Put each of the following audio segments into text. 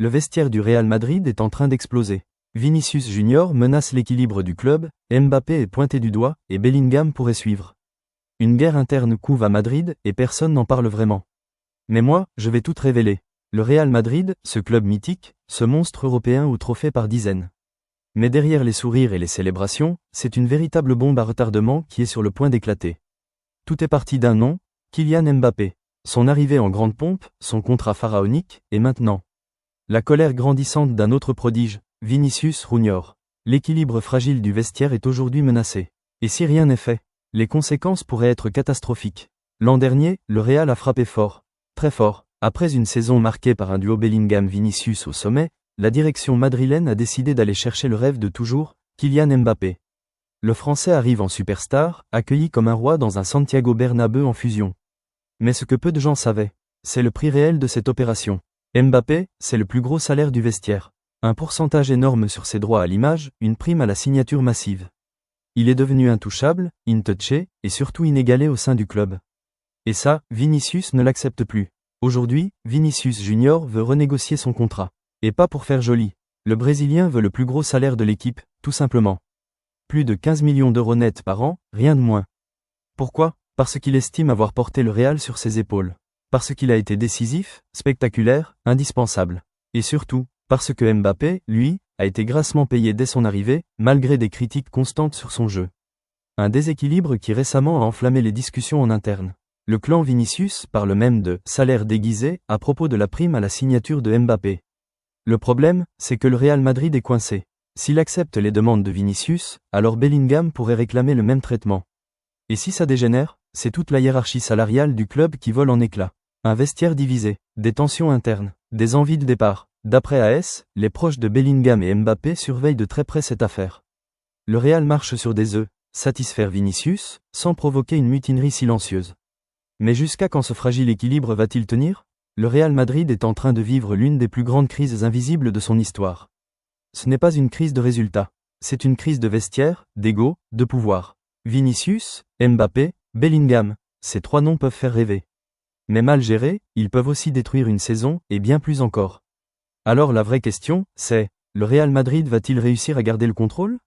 Le vestiaire du Real Madrid est en train d'exploser. Vinicius Junior menace l'équilibre du club, Mbappé est pointé du doigt, et Bellingham pourrait suivre. Une guerre interne couve à Madrid, et personne n'en parle vraiment. Mais moi, je vais tout révéler. Le Real Madrid, ce club mythique, ce monstre européen aux trophées par dizaines. Mais derrière les sourires et les célébrations, c'est une véritable bombe à retardement qui est sur le point d'éclater. Tout est parti d'un nom, Kylian Mbappé. Son arrivée en grande pompe, son contrat pharaonique, et maintenant la colère grandissante d'un autre prodige, Vinicius Junior. L'équilibre fragile du vestiaire est aujourd'hui menacé. Et si rien n'est fait, les conséquences pourraient être catastrophiques. L'an dernier, le Real a frappé fort, très fort. Après une saison marquée par un duo Bellingham-Vinicius au sommet, la direction madrilène a décidé d'aller chercher le rêve de toujours, Kylian Mbappé. Le Français arrive en superstar, accueilli comme un roi dans un Santiago Bernabéu en fusion. Mais ce que peu de gens savaient, c'est le prix réel de cette opération. Mbappé, c'est le plus gros salaire du vestiaire. Un pourcentage énorme sur ses droits à l'image, une prime à la signature massive. Il est devenu intouchable, intouché, et surtout inégalé au sein du club. Et ça, Vinicius ne l'accepte plus. Aujourd'hui, Vinicius Junior veut renégocier son contrat. Et pas pour faire joli. Le Brésilien veut le plus gros salaire de l'équipe, tout simplement. Plus de 15 millions d'euros nets par an, rien de moins. Pourquoi ? Parce qu'il estime avoir porté le Real sur ses épaules. Parce qu'il a été décisif, spectaculaire, indispensable. Et surtout, parce que Mbappé, lui, a été grassement payé dès son arrivée, malgré des critiques constantes sur son jeu. Un déséquilibre qui récemment a enflammé les discussions en interne. Le clan Vinicius parle même de « salaire déguisé » à propos de la prime à la signature de Mbappé. Le problème, c'est que le Real Madrid est coincé. S'il accepte les demandes de Vinicius, alors Bellingham pourrait réclamer le même traitement. Et si ça dégénère, c'est toute la hiérarchie salariale du club qui vole en éclats. Un vestiaire divisé, des tensions internes, des envies de départ. D'après AS, les proches de Bellingham et Mbappé surveillent de très près cette affaire. Le Real marche sur des œufs, satisfaire Vinicius, sans provoquer une mutinerie silencieuse. Mais jusqu'à quand ce fragile équilibre va-t-il tenir ? Le Real Madrid est en train de vivre l'une des plus grandes crises invisibles de son histoire. Ce n'est pas une crise de résultats, c'est une crise de vestiaire, d'ego, de pouvoir. Vinicius, Mbappé, Bellingham, ces trois noms peuvent faire rêver. Mais mal gérés, ils peuvent aussi détruire une saison, et bien plus encore. Alors la vraie question, c'est, le Real Madrid va-t-il réussir à garder le contrôle ?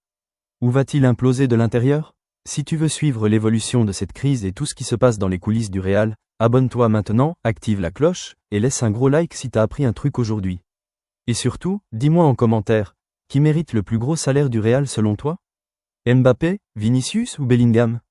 Ou va-t-il imploser de l'intérieur ? Si tu veux suivre l'évolution de cette crise et tout ce qui se passe dans les coulisses du Real, abonne-toi maintenant, active la cloche, et laisse un gros like si t'as appris un truc aujourd'hui. Et surtout, dis-moi en commentaire, qui mérite le plus gros salaire du Real selon toi ? Mbappé, Vinicius ou Bellingham ?